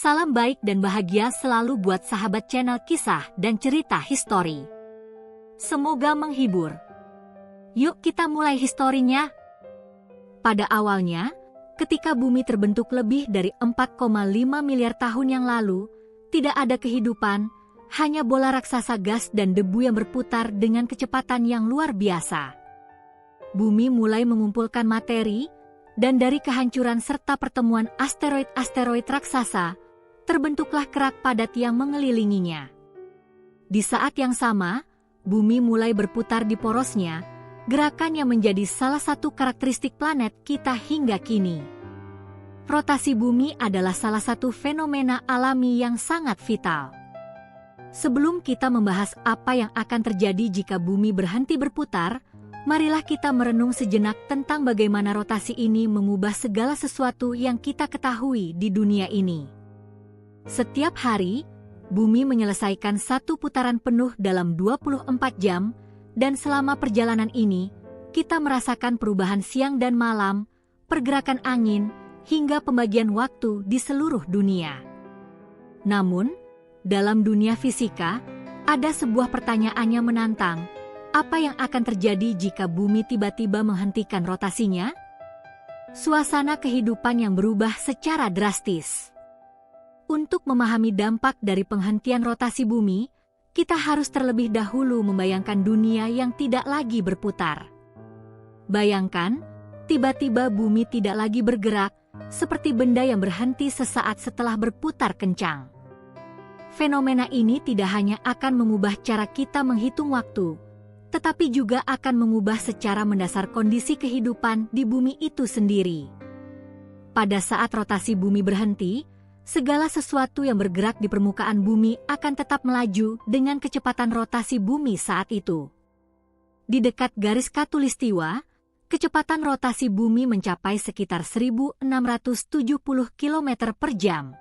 Salam baik dan bahagia selalu buat sahabat channel kisah dan cerita histori. Semoga menghibur. Yuk kita mulai historinya. Pada awalnya, ketika bumi terbentuk lebih dari 4,5 miliar tahun yang lalu, tidak ada kehidupan, hanya bola raksasa gas dan debu yang berputar dengan kecepatan yang luar biasa. Bumi mulai mengumpulkan materi, dan dari kehancuran serta pertemuan asteroid-asteroid raksasa, terbentuklah kerak padat yang mengelilinginya. Di saat yang sama, bumi mulai berputar di porosnya, gerakan yang menjadi salah satu karakteristik planet kita hingga kini. Rotasi bumi adalah salah satu fenomena alami yang sangat vital. Sebelum kita membahas apa yang akan terjadi jika bumi berhenti berputar, marilah kita merenung sejenak tentang bagaimana rotasi ini mengubah segala sesuatu yang kita ketahui di dunia ini. Setiap hari, bumi menyelesaikan satu putaran penuh dalam 24 jam, dan selama perjalanan ini, kita merasakan perubahan siang dan malam, pergerakan angin, hingga pembagian waktu di seluruh dunia. Namun, dalam dunia fisika, ada sebuah pertanyaan yang menantang. Apa yang akan terjadi jika bumi tiba-tiba menghentikan rotasinya? Suasana kehidupan yang berubah secara drastis. Untuk memahami dampak dari penghentian rotasi bumi, kita harus terlebih dahulu membayangkan dunia yang tidak lagi berputar. Bayangkan, tiba-tiba bumi tidak lagi bergerak, seperti benda yang berhenti sesaat setelah berputar kencang. Fenomena ini tidak hanya akan mengubah cara kita menghitung waktu, tetapi juga akan mengubah secara mendasar kondisi kehidupan di bumi itu sendiri. Pada saat rotasi bumi berhenti, segala sesuatu yang bergerak di permukaan bumi akan tetap melaju dengan kecepatan rotasi bumi saat itu. Di dekat garis khatulistiwa, kecepatan rotasi bumi mencapai sekitar 1.670 km per jam.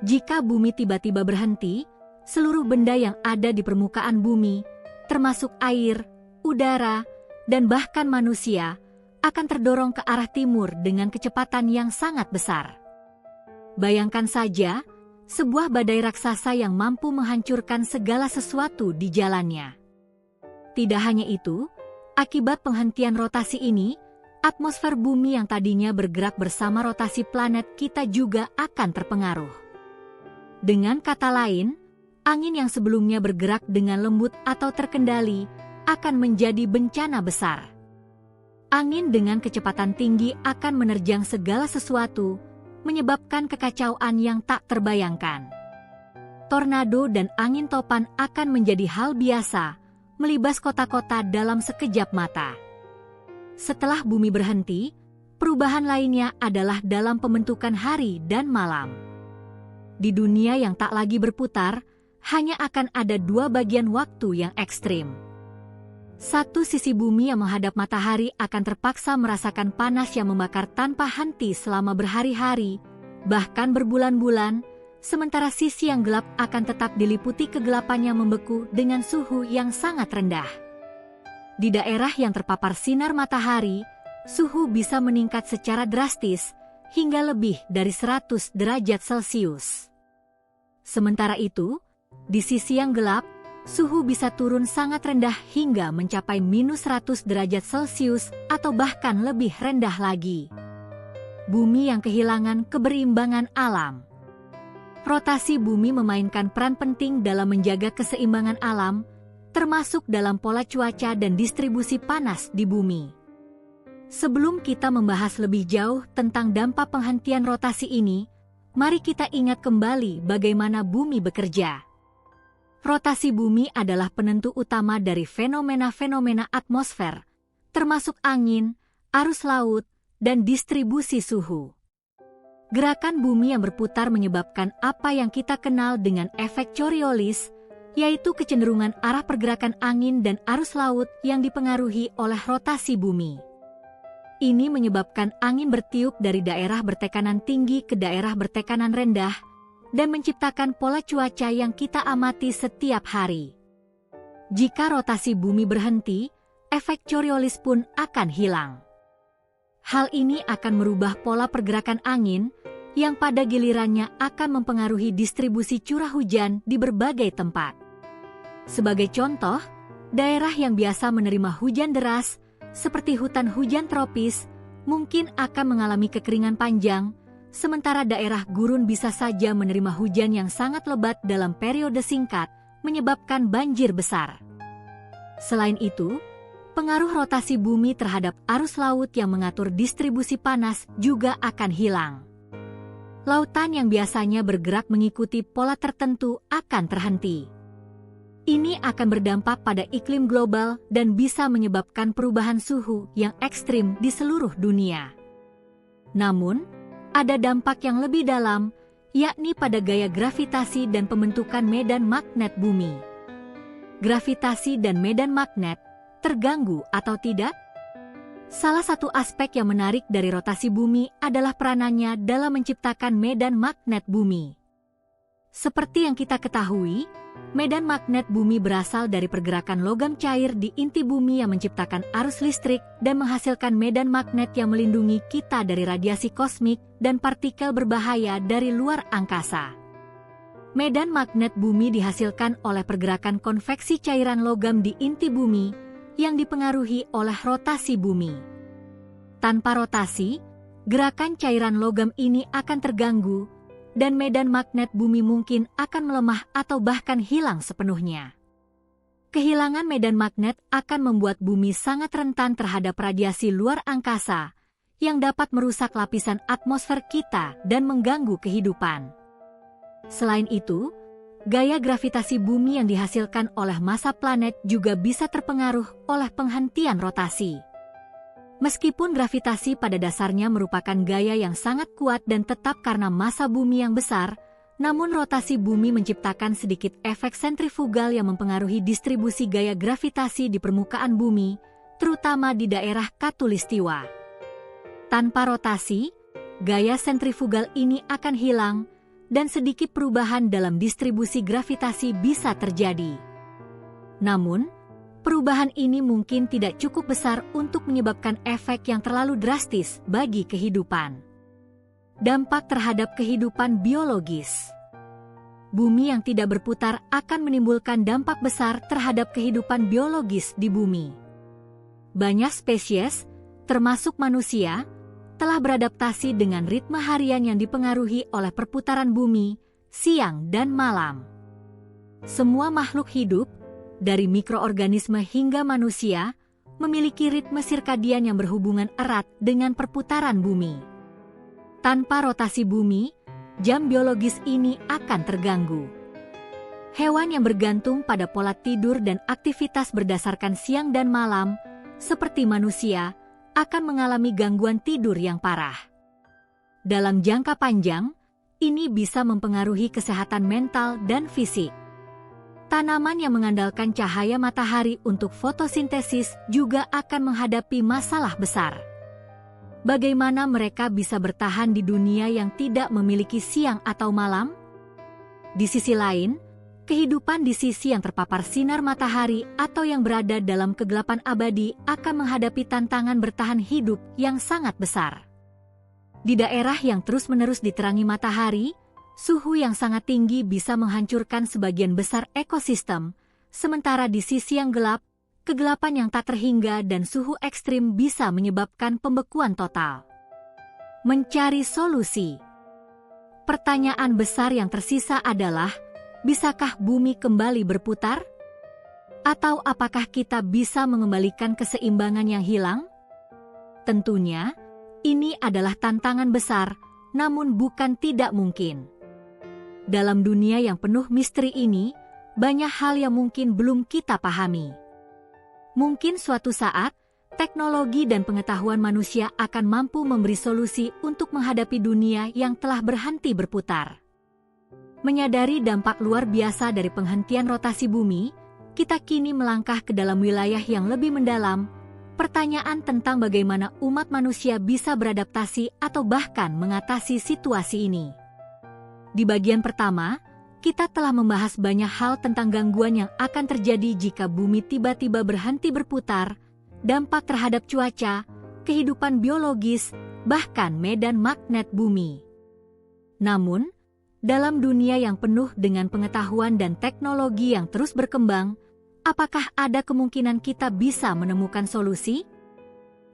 Jika bumi tiba-tiba berhenti, seluruh benda yang ada di permukaan bumi, termasuk air, udara, dan bahkan manusia, akan terdorong ke arah timur dengan kecepatan yang sangat besar. Bayangkan saja, sebuah badai raksasa yang mampu menghancurkan segala sesuatu di jalannya. Tidak hanya itu, akibat penghentian rotasi ini, atmosfer bumi yang tadinya bergerak bersama rotasi planet kita juga akan terpengaruh. Dengan kata lain, angin yang sebelumnya bergerak dengan lembut atau terkendali akan menjadi bencana besar. Angin dengan kecepatan tinggi akan menerjang segala sesuatu, menyebabkan kekacauan yang tak terbayangkan. Tornado dan angin topan akan menjadi hal biasa, melibas kota-kota dalam sekejap mata. Setelah bumi berhenti, perubahan lainnya adalah dalam pembentukan hari dan malam. Di dunia yang tak lagi berputar, hanya akan ada dua bagian waktu yang ekstrim. Satu sisi bumi yang menghadap matahari akan terpaksa merasakan panas yang membakar tanpa henti selama berhari-hari, bahkan berbulan-bulan, sementara sisi yang gelap akan tetap diliputi kegelapan yang membeku dengan suhu yang sangat rendah. Di daerah yang terpapar sinar matahari, suhu bisa meningkat secara drastis hingga lebih dari 100 derajat Celcius. Sementara itu, di sisi yang gelap, suhu bisa turun sangat rendah hingga mencapai -100 derajat Celcius atau bahkan lebih rendah lagi. Bumi yang kehilangan keberimbangan alam. Rotasi bumi memainkan peran penting dalam menjaga keseimbangan alam, termasuk dalam pola cuaca dan distribusi panas di bumi. Sebelum kita membahas lebih jauh tentang dampak penghentian rotasi ini, mari kita ingat kembali bagaimana bumi bekerja. Rotasi bumi adalah penentu utama dari fenomena-fenomena atmosfer, termasuk angin, arus laut, dan distribusi suhu. Gerakan bumi yang berputar menyebabkan apa yang kita kenal dengan efek Coriolis, yaitu kecenderungan arah pergerakan angin dan arus laut yang dipengaruhi oleh rotasi bumi. Ini menyebabkan angin bertiup dari daerah bertekanan tinggi ke daerah bertekanan rendah, dan menciptakan pola cuaca yang kita amati setiap hari. Jika rotasi bumi berhenti, efek Coriolis pun akan hilang. Hal ini akan merubah pola pergerakan angin, yang pada gilirannya akan mempengaruhi distribusi curah hujan di berbagai tempat. Sebagai contoh, daerah yang biasa menerima hujan deras, seperti hutan hujan tropis, mungkin akan mengalami kekeringan panjang, sementara daerah gurun bisa saja menerima hujan yang sangat lebat dalam periode singkat, menyebabkan banjir besar. Selain itu, pengaruh rotasi bumi terhadap arus laut yang mengatur distribusi panas juga akan hilang. Lautan yang biasanya bergerak mengikuti pola tertentu akan terhenti. Ini akan berdampak pada iklim global dan bisa menyebabkan perubahan suhu yang ekstrim di seluruh dunia. Namun, ada dampak yang lebih dalam, yakni pada gaya gravitasi dan pembentukan medan magnet bumi. Gravitasi dan medan magnet terganggu atau tidak? Salah satu aspek yang menarik dari rotasi bumi adalah peranannya dalam menciptakan medan magnet bumi. Seperti yang kita ketahui, medan magnet bumi berasal dari pergerakan logam cair di inti bumi yang menciptakan arus listrik dan menghasilkan medan magnet yang melindungi kita dari radiasi kosmik dan partikel berbahaya dari luar angkasa. Medan magnet bumi dihasilkan oleh pergerakan konveksi cairan logam di inti bumi yang dipengaruhi oleh rotasi bumi. Tanpa rotasi, gerakan cairan logam ini akan terganggu, dan medan magnet bumi mungkin akan melemah atau bahkan hilang sepenuhnya. Kehilangan medan magnet akan membuat bumi sangat rentan terhadap radiasi luar angkasa, yang dapat merusak lapisan atmosfer kita dan mengganggu kehidupan. Selain itu, gaya gravitasi bumi yang dihasilkan oleh massa planet juga bisa terpengaruh oleh penghentian rotasi. Meskipun gravitasi pada dasarnya merupakan gaya yang sangat kuat dan tetap karena massa bumi yang besar, namun rotasi bumi menciptakan sedikit efek sentrifugal yang mempengaruhi distribusi gaya gravitasi di permukaan bumi, terutama di daerah khatulistiwa. Tanpa rotasi, gaya sentrifugal ini akan hilang, dan sedikit perubahan dalam distribusi gravitasi bisa terjadi. Namun, perubahan ini mungkin tidak cukup besar untuk menyebabkan efek yang terlalu drastis bagi kehidupan. Dampak terhadap kehidupan biologis. Bumi yang tidak berputar akan menimbulkan dampak besar terhadap kehidupan biologis di bumi. Banyak spesies, termasuk manusia, telah beradaptasi dengan ritme harian yang dipengaruhi oleh perputaran bumi, siang dan malam. Semua makhluk hidup, dari mikroorganisme hingga manusia, memiliki ritme sirkadian yang berhubungan erat dengan perputaran bumi. Tanpa rotasi bumi, jam biologis ini akan terganggu. Hewan yang bergantung pada pola tidur dan aktivitas berdasarkan siang dan malam, seperti manusia, akan mengalami gangguan tidur yang parah. Dalam jangka panjang, ini bisa mempengaruhi kesehatan mental dan fisik. Tanaman yang mengandalkan cahaya matahari untuk fotosintesis juga akan menghadapi masalah besar. Bagaimana mereka bisa bertahan di dunia yang tidak memiliki siang atau malam? Di sisi lain, kehidupan di sisi yang terpapar sinar matahari atau yang berada dalam kegelapan abadi akan menghadapi tantangan bertahan hidup yang sangat besar. Di daerah yang terus-menerus diterangi matahari, suhu yang sangat tinggi bisa menghancurkan sebagian besar ekosistem, sementara di sisi yang gelap, kegelapan yang tak terhingga dan suhu ekstrim bisa menyebabkan pembekuan total. Mencari solusi. Pertanyaan besar yang tersisa adalah, bisakah bumi kembali berputar? Atau apakah kita bisa mengembalikan keseimbangan yang hilang? Tentunya, ini adalah tantangan besar, namun bukan tidak mungkin. Dalam dunia yang penuh misteri ini, banyak hal yang mungkin belum kita pahami. Mungkin suatu saat, teknologi dan pengetahuan manusia akan mampu memberi solusi untuk menghadapi dunia yang telah berhenti berputar. Menyadari dampak luar biasa dari penghentian rotasi bumi, kita kini melangkah ke dalam wilayah yang lebih mendalam, pertanyaan tentang bagaimana umat manusia bisa beradaptasi atau bahkan mengatasi situasi ini. Di bagian pertama, kita telah membahas banyak hal tentang gangguan yang akan terjadi jika bumi tiba-tiba berhenti berputar, dampak terhadap cuaca, kehidupan biologis, bahkan medan magnet bumi. Namun, dalam dunia yang penuh dengan pengetahuan dan teknologi yang terus berkembang, apakah ada kemungkinan kita bisa menemukan solusi?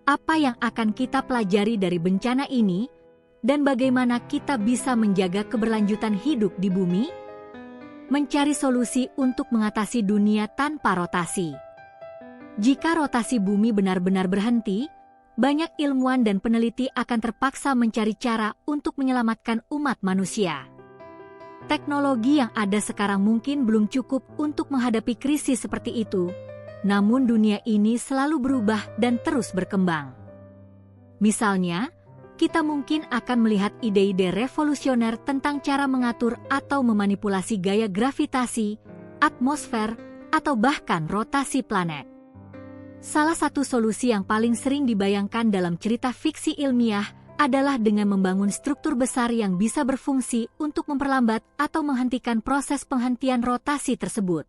Apa yang akan kita pelajari dari bencana ini, dan bagaimana kita bisa menjaga keberlanjutan hidup di bumi? Mencari solusi untuk mengatasi dunia tanpa rotasi. Jika rotasi bumi benar-benar berhenti, banyak ilmuwan dan peneliti akan terpaksa mencari cara untuk menyelamatkan umat manusia. Teknologi yang ada sekarang mungkin belum cukup untuk menghadapi krisis seperti itu, namun dunia ini selalu berubah dan terus berkembang. Misalnya, kita mungkin akan melihat ide-ide revolusioner tentang cara mengatur atau memanipulasi gaya gravitasi, atmosfer, atau bahkan rotasi planet. Salah satu solusi yang paling sering dibayangkan dalam cerita fiksi ilmiah adalah dengan membangun struktur besar yang bisa berfungsi untuk memperlambat atau menghentikan proses penghentian rotasi tersebut.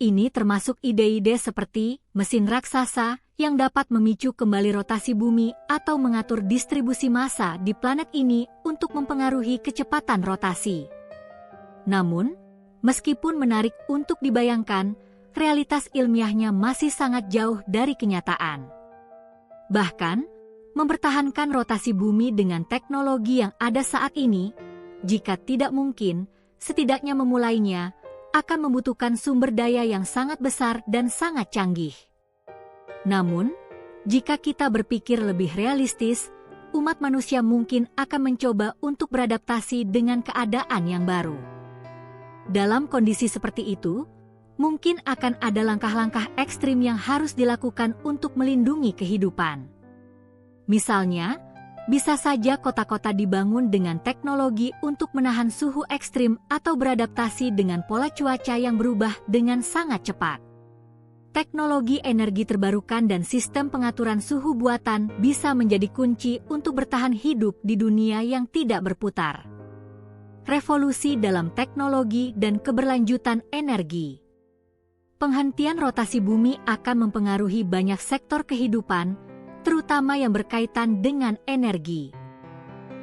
Ini termasuk ide-ide seperti mesin raksasa yang dapat memicu kembali rotasi bumi atau mengatur distribusi massa di planet ini untuk mempengaruhi kecepatan rotasi. Namun, meskipun menarik untuk dibayangkan, realitas ilmiahnya masih sangat jauh dari kenyataan. Bahkan, mempertahankan rotasi bumi dengan teknologi yang ada saat ini, jika tidak mungkin, setidaknya memulainya, akan membutuhkan sumber daya yang sangat besar dan sangat canggih. Namun, jika kita berpikir lebih realistis, umat manusia mungkin akan mencoba untuk beradaptasi dengan keadaan yang baru. Dalam kondisi seperti itu, mungkin akan ada langkah-langkah ekstrim yang harus dilakukan untuk melindungi kehidupan. Misalnya, bisa saja kota-kota dibangun dengan teknologi untuk menahan suhu ekstrim atau beradaptasi dengan pola cuaca yang berubah dengan sangat cepat. Teknologi energi terbarukan dan sistem pengaturan suhu buatan bisa menjadi kunci untuk bertahan hidup di dunia yang tidak berputar. Revolusi dalam teknologi dan keberlanjutan energi. Penghentian rotasi bumi akan mempengaruhi banyak sektor kehidupan, terutama yang berkaitan dengan energi.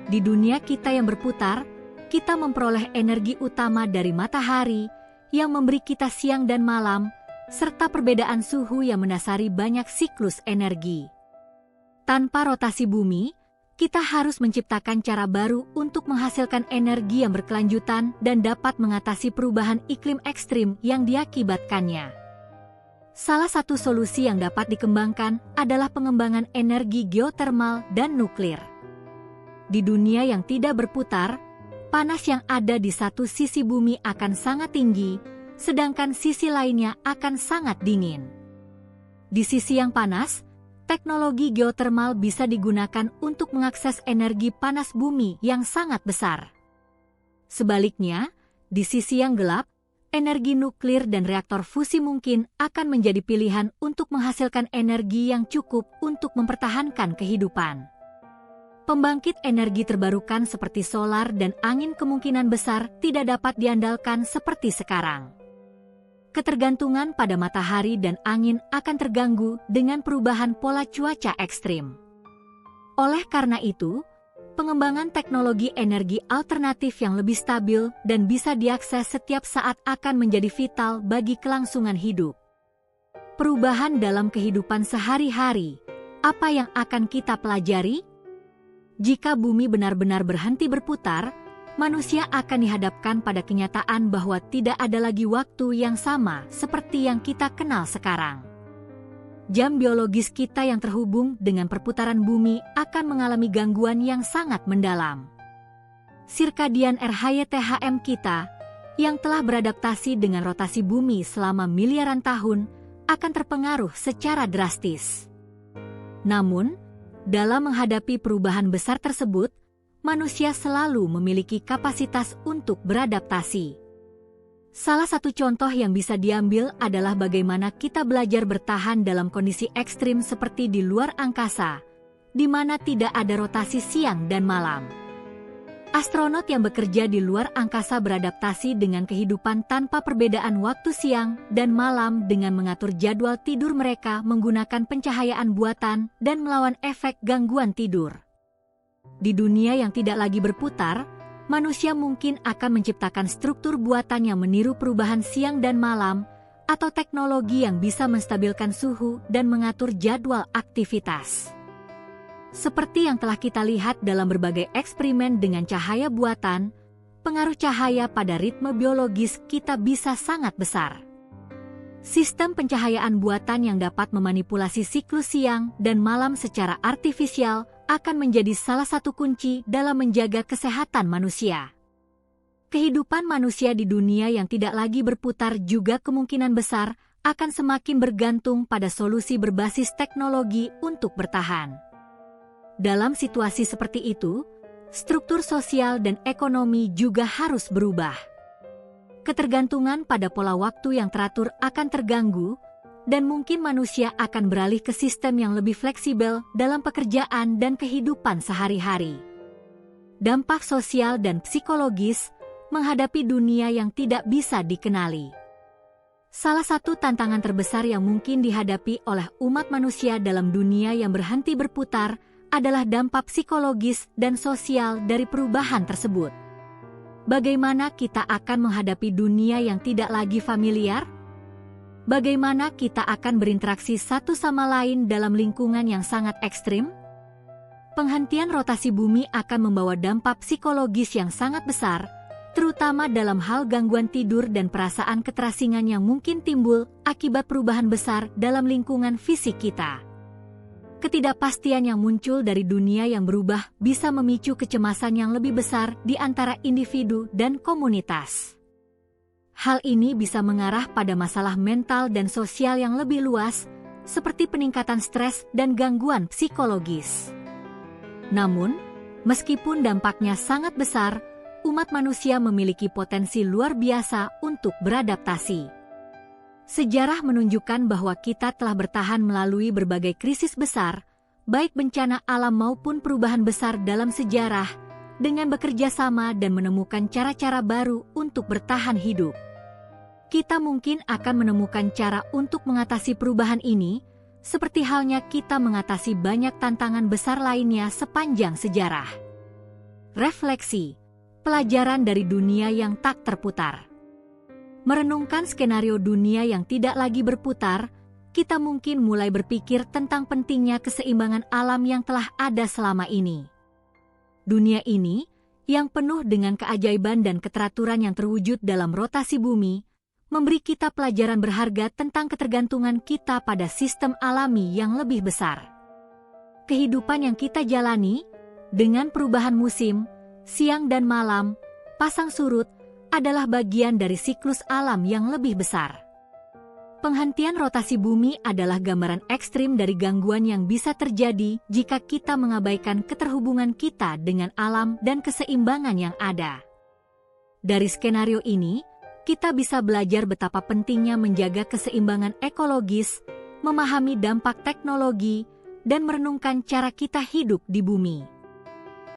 Di dunia kita yang berputar, kita memperoleh energi utama dari matahari yang memberi kita siang dan malam, serta perbedaan suhu yang mendasari banyak siklus energi. Tanpa rotasi bumi, kita harus menciptakan cara baru untuk menghasilkan energi yang berkelanjutan dan dapat mengatasi perubahan iklim ekstrim yang diakibatkannya. Salah satu solusi yang dapat dikembangkan adalah pengembangan energi geotermal dan nuklir. Di dunia yang tidak berputar, panas yang ada di satu sisi bumi akan sangat tinggi, sedangkan sisi lainnya akan sangat dingin. Di sisi yang panas, teknologi geotermal bisa digunakan untuk mengakses energi panas bumi yang sangat besar. Sebaliknya, di sisi yang gelap, energi nuklir dan reaktor fusi mungkin akan menjadi pilihan untuk menghasilkan energi yang cukup untuk mempertahankan kehidupan. Pembangkit energi terbarukan seperti solar dan angin kemungkinan besar tidak dapat diandalkan seperti sekarang. Ketergantungan pada matahari dan angin akan terganggu dengan perubahan pola cuaca ekstrim. Oleh karena itu, pengembangan teknologi energi alternatif yang lebih stabil dan bisa diakses setiap saat akan menjadi vital bagi kelangsungan hidup. Perubahan dalam kehidupan sehari-hari, apa yang akan kita pelajari? Jika bumi benar-benar berhenti berputar, manusia akan dihadapkan pada kenyataan bahwa tidak ada lagi waktu yang sama seperti yang kita kenal sekarang. Jam biologis kita yang terhubung dengan perputaran bumi akan mengalami gangguan yang sangat mendalam. Circadian RHYTHM kita, yang telah beradaptasi dengan rotasi bumi selama miliaran tahun, akan terpengaruh secara drastis. Namun, dalam menghadapi perubahan besar tersebut, manusia selalu memiliki kapasitas untuk beradaptasi. Salah satu contoh yang bisa diambil adalah bagaimana kita belajar bertahan dalam kondisi ekstrim seperti di luar angkasa, di mana tidak ada rotasi siang dan malam. Astronot yang bekerja di luar angkasa beradaptasi dengan kehidupan tanpa perbedaan waktu siang dan malam dengan mengatur jadwal tidur mereka menggunakan pencahayaan buatan dan melawan efek gangguan tidur. Di dunia yang tidak lagi berputar, Manusia mungkin akan menciptakan struktur buatan yang meniru perubahan siang dan malam, atau teknologi yang bisa menstabilkan suhu dan mengatur jadwal aktivitas. Seperti yang telah kita lihat dalam berbagai eksperimen dengan cahaya buatan, pengaruh cahaya pada ritme biologis kita bisa sangat besar. Sistem pencahayaan buatan yang dapat memanipulasi siklus siang dan malam secara artifisial akan menjadi salah satu kunci dalam menjaga kesehatan manusia. Kehidupan manusia di dunia yang tidak lagi berputar juga kemungkinan besar akan semakin bergantung pada solusi berbasis teknologi untuk bertahan. Dalam situasi seperti itu, struktur sosial dan ekonomi juga harus berubah. Ketergantungan pada pola waktu yang teratur akan terganggu, dan mungkin manusia akan beralih ke sistem yang lebih fleksibel dalam pekerjaan dan kehidupan sehari-hari. Dampak sosial dan psikologis menghadapi dunia yang tidak bisa dikenali. Salah satu tantangan terbesar yang mungkin dihadapi oleh umat manusia dalam dunia yang berhenti berputar adalah dampak psikologis dan sosial dari perubahan tersebut. Bagaimana kita akan menghadapi dunia yang tidak lagi familiar? Bagaimana kita akan berinteraksi satu sama lain dalam lingkungan yang sangat ekstrim? Penghentian rotasi bumi akan membawa dampak psikologis yang sangat besar, terutama dalam hal gangguan tidur dan perasaan keterasingan yang mungkin timbul akibat perubahan besar dalam lingkungan fisik kita. Ketidakpastian yang muncul dari dunia yang berubah bisa memicu kecemasan yang lebih besar di antara individu dan komunitas. Hal ini bisa mengarah pada masalah mental dan sosial yang lebih luas, seperti peningkatan stres dan gangguan psikologis. Namun, meskipun dampaknya sangat besar, umat manusia memiliki potensi luar biasa untuk beradaptasi. Sejarah menunjukkan bahwa kita telah bertahan melalui berbagai krisis besar, baik bencana alam maupun perubahan besar dalam sejarah, dengan bekerja sama dan menemukan cara-cara baru untuk bertahan hidup. Kita mungkin akan menemukan cara untuk mengatasi perubahan ini, seperti halnya kita mengatasi banyak tantangan besar lainnya sepanjang sejarah. Refleksi, pelajaran dari dunia yang tak terputar. Merenungkan skenario dunia yang tidak lagi berputar, kita mungkin mulai berpikir tentang pentingnya keseimbangan alam yang telah ada selama ini. Dunia ini, yang penuh dengan keajaiban dan keteraturan yang terwujud dalam rotasi bumi, memberi kita pelajaran berharga tentang ketergantungan kita pada sistem alami yang lebih besar. Kehidupan yang kita jalani, dengan perubahan musim, siang dan malam, pasang surut, adalah bagian dari siklus alam yang lebih besar. Penghentian rotasi bumi adalah gambaran ekstrim dari gangguan yang bisa terjadi jika kita mengabaikan keterhubungan kita dengan alam dan keseimbangan yang ada. Dari skenario ini, kita bisa belajar betapa pentingnya menjaga keseimbangan ekologis, memahami dampak teknologi, dan merenungkan cara kita hidup di bumi.